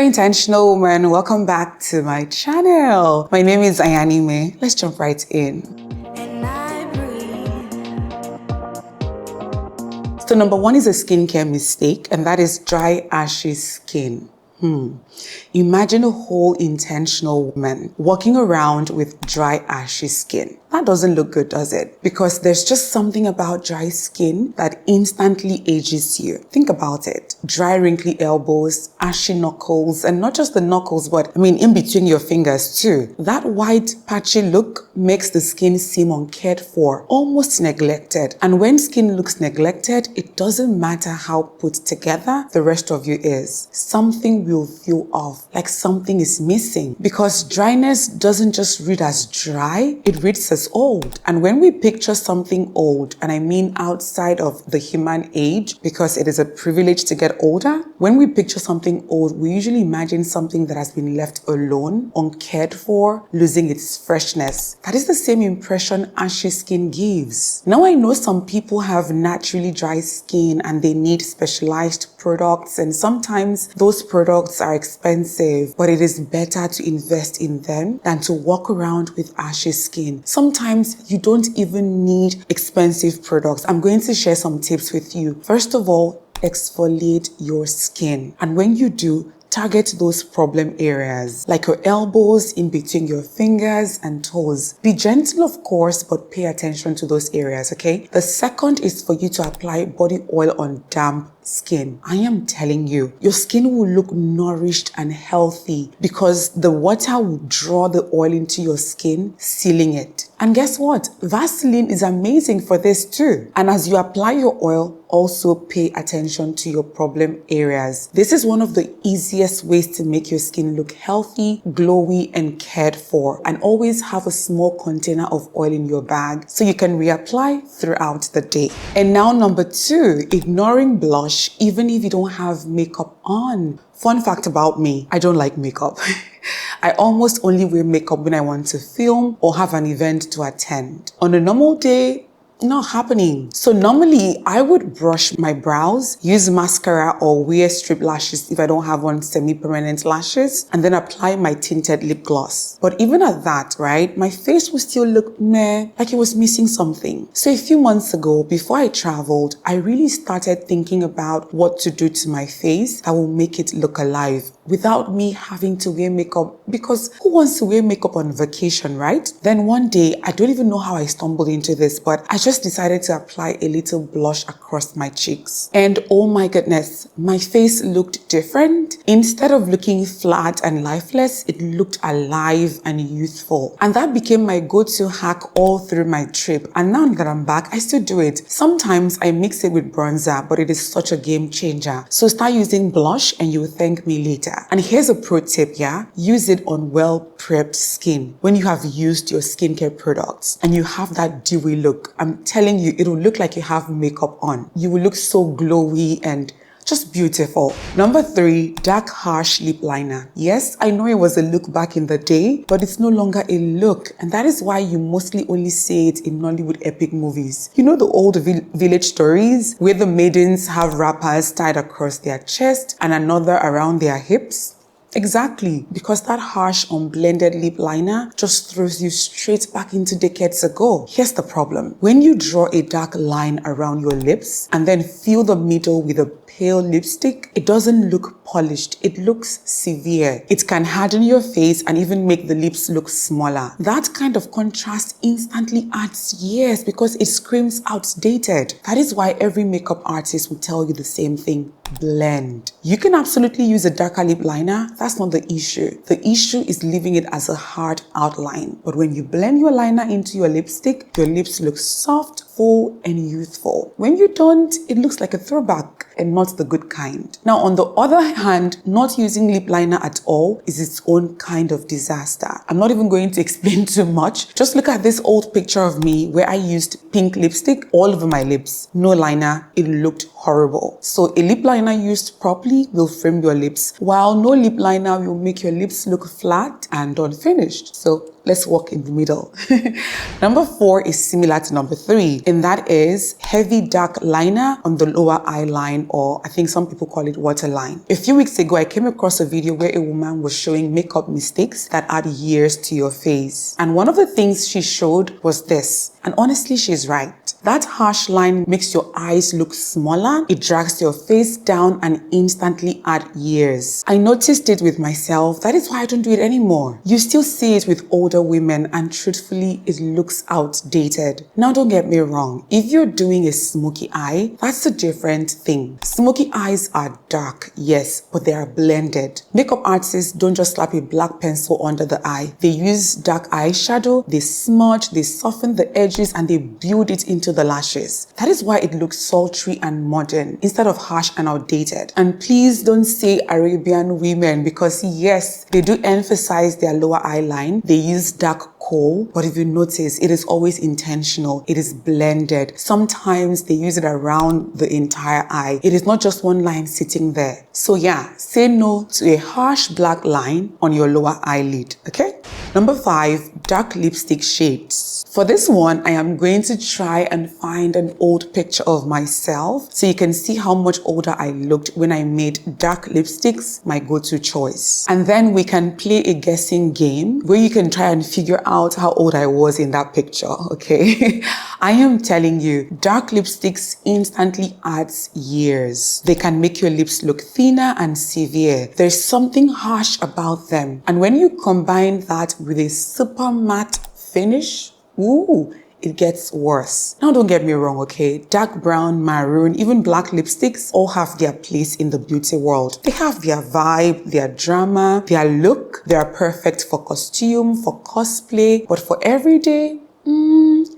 Intentional woman, welcome back to my channel. My name is Ayani May. Let's jump right in. So number one is a skincare mistake, and that is dry, ashy skin. Imagine a whole intentional woman walking around with dry, ashy skin. That doesn't look good, does it? Because there's just something about dry skin that instantly ages you. Think about it. Dry, wrinkly elbows, ashy knuckles, and not just the knuckles, but in between your fingers too. That white, patchy look makes the skin seem uncared for, almost neglected. And when skin looks neglected, it doesn't matter how put together the rest of you is. Something will feel off, like something is missing. Because dryness doesn't just read as dry, it reads as old. And when we picture something old, and I mean outside of the human age, because it is a privilege to get older, when we picture something old, we usually imagine something that has been left alone, uncared for, losing its freshness. That is the same impression ashy skin gives. Now I know some people have naturally dry skin and they need specialized products, and sometimes those products are expensive, but it is better to invest in them than to walk around with ashy skin. Sometimes you don't even need expensive products. I'm going to share some tips with you. First of all, exfoliate your skin. And when you do, target those problem areas, like your elbows, in between your fingers and toes. Be gentle, of course, but pay attention to those areas, okay? The second is for you to apply body oil on damp skin. I am telling you, your skin will look nourished and healthy because the water will draw the oil into your skin, sealing it. And guess what? Vaseline is amazing for this too. And as you apply your oil, also pay attention to your problem areas. This is one of the easiest ways to make your skin look healthy, glowy, and cared for. And always have a small container of oil in your bag so you can reapply throughout the day. And now number two, ignoring blush even if you don't have makeup on. Fun fact about me, I don't like makeup. I almost only wear makeup when I want to film or have an event to attend. On a normal day, not happening. So normally I would brush my brows, use mascara or wear strip lashes if I don't have on semi-permanent lashes, and then apply my tinted lip gloss. But even at that, right, my face would still look meh, like it was missing something. So a few months ago, before I traveled, I really started thinking about what to do to my face that will make it look alive without me having to wear makeup, because who wants to wear makeup on vacation, right? Then one day, I don't even know how I stumbled into this, but I just decided to apply a little blush across my cheeks. And oh my goodness, my face looked different. Instead of looking flat and lifeless, it looked alive and youthful. And that became my go-to hack all through my trip. And now that I'm back, I still do it. Sometimes I mix it with bronzer, but it is such a game changer. So start using blush and you will thank me later. And here's a pro tip, yeah? Use it on well-prepped skin. When you have used your skincare products and you have that dewy look, I'm telling you, it will look like you have makeup on. You will look so glowy and just beautiful. Number three, dark, harsh lip liner. Yes, I know it was a look back in the day, but it's no longer a look. And that is why you mostly only see it in Nollywood epic movies. You know the old village stories where the maidens have wrappers tied across their chest and another around their hips? Exactly, because that harsh, unblended lip liner just throws you straight back into decades ago. Here's the problem. When you draw a dark line around your lips and then fill the middle with a pale lipstick, it doesn't look polished. It looks severe. It can harden your face and even make the lips look smaller. That kind of contrast instantly adds years because it screams outdated. That is why every makeup artist will tell you the same thing. Blend. You can absolutely use a darker lip liner. That's not the issue. The issue is leaving it as a hard outline. But when you blend your liner into your lipstick, your lips look soft, full, and youthful. When you don't, it looks like a throwback and not the good kind. Now, on the other hand, not using lip liner at all is its own kind of disaster. I'm not even going to explain too much. Just look at this old picture of me where I used pink lipstick all over my lips. No liner. It looked horrible. So a lip liner used properly will frame your lips, while no lip liner will make your lips look flat and unfinished. So let's walk in the middle. Number 4 is similar to number 3, and that is heavy dark liner on the lower eye line, or I think some people call it waterline. A few weeks ago, I came across a video where a woman was showing makeup mistakes that add years to your face. And one of the things she showed was this. And honestly, she's right. That harsh line makes your eyes look smaller, it drags your face down and instantly add years. I noticed it with myself, that is why I don't do it anymore. You still see it with older women and truthfully, it looks outdated. Now don't get me wrong, if you're doing a smoky eye, that's a different thing. Smoky eyes are dark, yes, but they are blended. Makeup artists don't just slap a black pencil under the eye. They use dark eyeshadow, they smudge, they soften the edges, and they build it into the lashes. That is why it looks sultry and modern instead of harsh and outdated. And please don't say Arabian women, because yes, they do emphasize their lower eye line. They use dark kohl, but if you notice, it is always intentional. It is blended. Sometimes they use it around the entire eye. It is not just one line sitting there. So yeah, say no to a harsh black line on your lower eyelid, okay? Number 5, dark lipstick shades. For this one, I am going to try and find an old picture of myself so you can see how much older I looked when I made dark lipsticks my go-to choice. And then we can play a guessing game where you can try and figure out how old I was in that picture, okay? I am telling you, dark lipsticks instantly adds years. They can make your lips look thinner and severe. There's something harsh about them. And when you combine that with a super matte finish, ooh, it gets worse. Now don't get me wrong, okay? Dark brown, maroon, even black lipsticks all have their place in the beauty world. They have their vibe, their drama, their look. They are perfect for costume, for cosplay, but for everyday,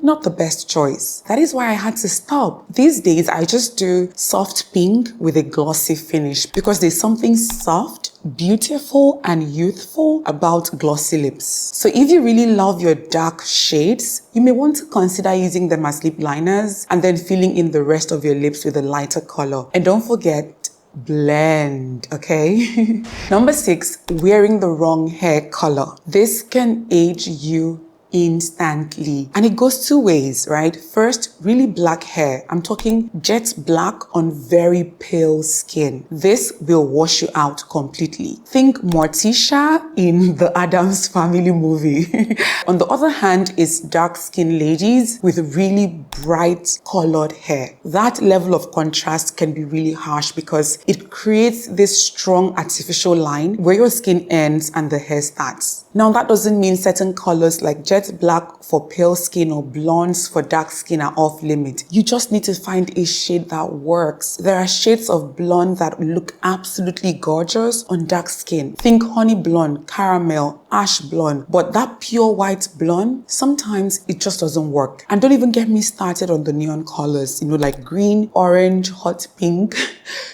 not the best choice. That is why I had to stop. These days, I just do soft pink with a glossy finish because there's something soft, beautiful, and youthful about glossy lips. So if you really love your dark shades, you may want to consider using them as lip liners and then filling in the rest of your lips with a lighter color. And don't forget, blend, okay? Number 6, wearing the wrong hair color. This can age you instantly. And it goes two ways, right? First, really black hair. I'm talking jet black on very pale skin. This will wash you out completely. Think Morticia in the Addams Family movie. On the other hand is dark skin ladies with really bright colored hair. That level of contrast can be really harsh because it creates this strong artificial line where your skin ends and the hair starts. Now that doesn't mean certain colors like jet black for pale skin or blondes for dark skin are off limit. You just need to find a shade that works. There are shades of blonde that look absolutely gorgeous on dark skin. Think honey blonde, caramel, ash blonde. But that pure white blonde, sometimes it just doesn't work. And don't even get me started on the neon colors, like green, orange, hot pink.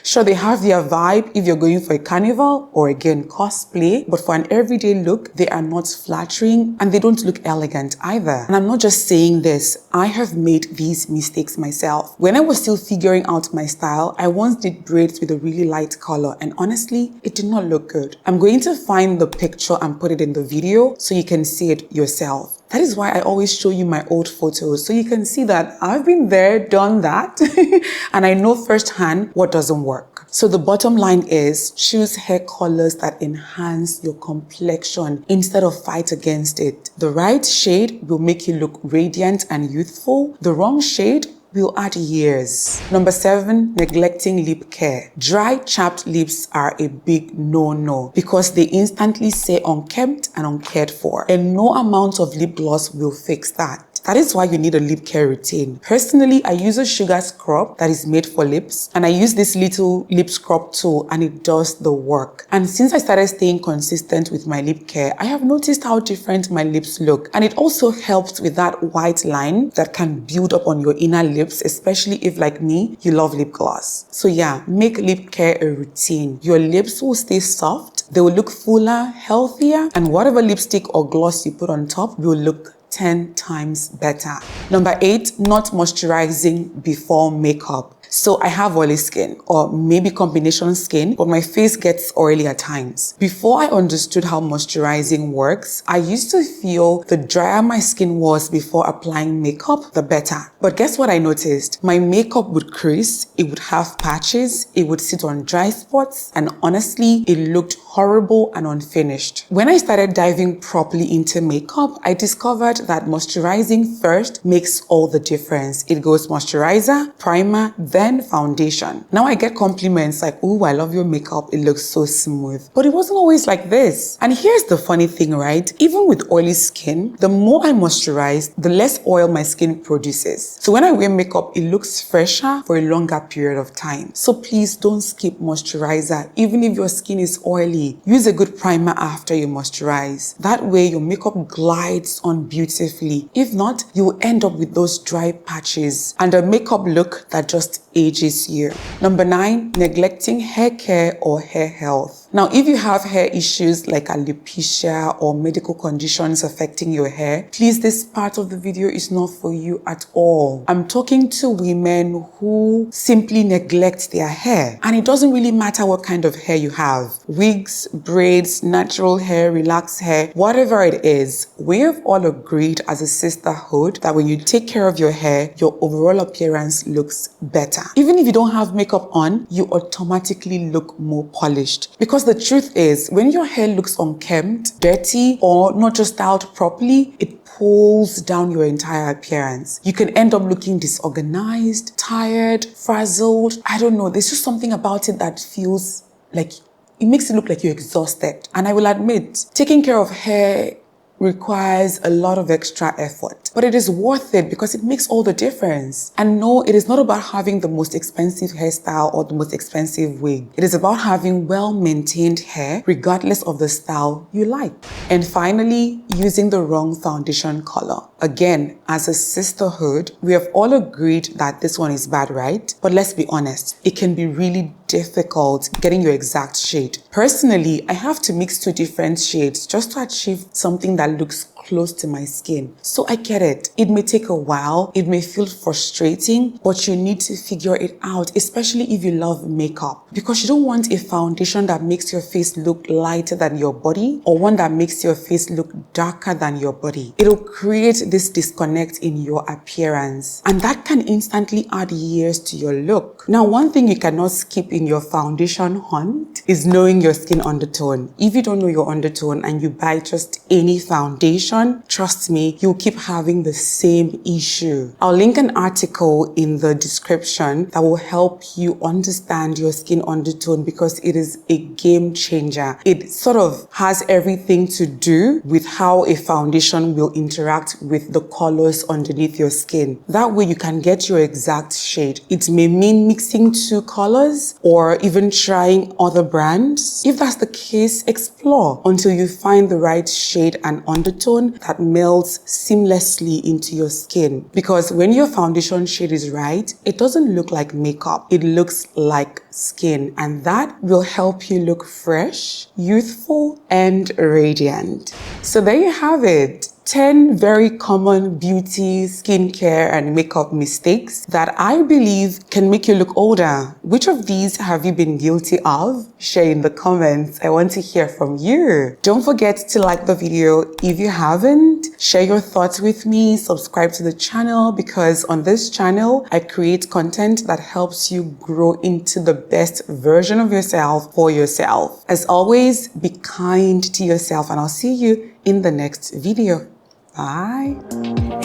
Sure, they have their vibe if you're going for a carnival or again cosplay, but for an everyday look, they are not flattering and they don't look elegant either. And I'm not just saying this, I have made these mistakes myself. When I was still figuring out my style, I once did braids with a really light color and honestly, it did not look good. I'm going to find the picture and put it in the video so you can see it yourself. That is why I always show you my old photos so you can see that I've been there, done that, and I know firsthand what doesn't work. So the bottom line is choose hair colors that enhance your complexion instead of fight against it. The right shade will make you look radiant and youthful. The wrong shade will add years. Number 7, neglecting lip care. Dry, chapped lips are a big no-no because they instantly say unkempt and uncared for. And no amount of lip gloss will fix that. That is why you need a lip care routine. Personally, I use a sugar scrub that is made for lips, and I use this little lip scrub tool and it does the work. And since I started staying consistent with my lip care, I have noticed how different my lips look. And it also helps with that white line that can build up on your inner lips, especially if, like me, you love lip gloss. So yeah, make lip care a routine. Your lips will stay soft, they will look fuller, healthier, and whatever lipstick or gloss you put on top will look 10 times better. Number 8, not moisturizing before makeup. So I have oily skin, or maybe combination skin, but my face gets oily at times. Before I understood how moisturizing works, I used to feel the drier my skin was before applying makeup, the better. But guess what I noticed? My makeup would crease, it would have patches, it would sit on dry spots, and honestly, it looked horrible and unfinished. When I started diving properly into makeup, I discovered that moisturizing first makes all the difference. It goes moisturizer, primer, then foundation. Now I get compliments like, "Ooh, I love your makeup, it looks so smooth." But it wasn't always like this. And here's the funny thing, right? Even with oily skin, the more I moisturize, the less oil my skin produces. So when I wear makeup, it looks fresher for a longer period of time. So please don't skip moisturizer. Even if your skin is oily, use a good primer after you moisturize. That way your makeup glides on beautifully. If not, you'll end up with those dry patches and a makeup look that just ages you. Number 9, neglecting hair care or hair health. Now, if you have hair issues like alopecia or medical conditions affecting your hair, please, this part of the video is not for you at all. I'm talking to women who simply neglect their hair. And it doesn't really matter what kind of hair you have. Wigs, braids, natural hair, relaxed hair, whatever it is, we have all agreed as a sisterhood that when you take care of your hair, your overall appearance looks better. Even if you don't have makeup on, you automatically look more polished. Because the truth is, when your hair looks unkempt, dirty, or not just styled properly, it pulls down your entire appearance. You can end up looking disorganized, tired, frazzled. I don't know, there's just something about it that feels like, it makes it look like you're exhausted. And I will admit, taking care of hair requires a lot of extra effort, but it is worth it because it makes all the difference. And no, it is not about having the most expensive hairstyle or the most expensive wig. It is about having well-maintained hair regardless of the style you like. And finally, using the wrong foundation color. Again, as a sisterhood, we have all agreed that this one is bad, right? But let's be honest, it can be really difficult getting your exact shade. Personally, I have to mix 2 different shades just to achieve something that looks close to my skin. So I get it. It may take a while, it may feel frustrating, but you need to figure it out, especially if you love makeup. Because you don't want a foundation that makes your face look lighter than your body or one that makes your face look darker than your body. It'll create this disconnect in your appearance, and that can instantly add years to your look. Now, one thing you cannot skip in your foundation hunt is knowing your skin undertone. If you don't know your undertone and you buy just any foundation, trust me, you'll keep having the same issue. I'll link an article in the description that will help you understand your skin undertone because it is a game changer. It sort of has everything to do with how a foundation will interact with the colors underneath your skin. That way you can get your exact shade. It may mean mixing 2 colors or even trying other brands. If that's the case, explore until you find the right shade and undertone that melts seamlessly into your skin. Because when your foundation shade is right, it doesn't look like makeup. It looks like skin, and that will help you look fresh, youthful, and radiant. So there you have it. 10 very common beauty, skincare, and makeup mistakes that I believe can make you look older. Which of these have you been guilty of? Share in the comments. I want to hear from you. Don't forget to like the video if you haven't. Share your thoughts with me. Subscribe to the channel because on this channel, I create content that helps you grow into the best version of yourself for yourself. As always, be kind to yourself, and I'll see you in the next video. Bye.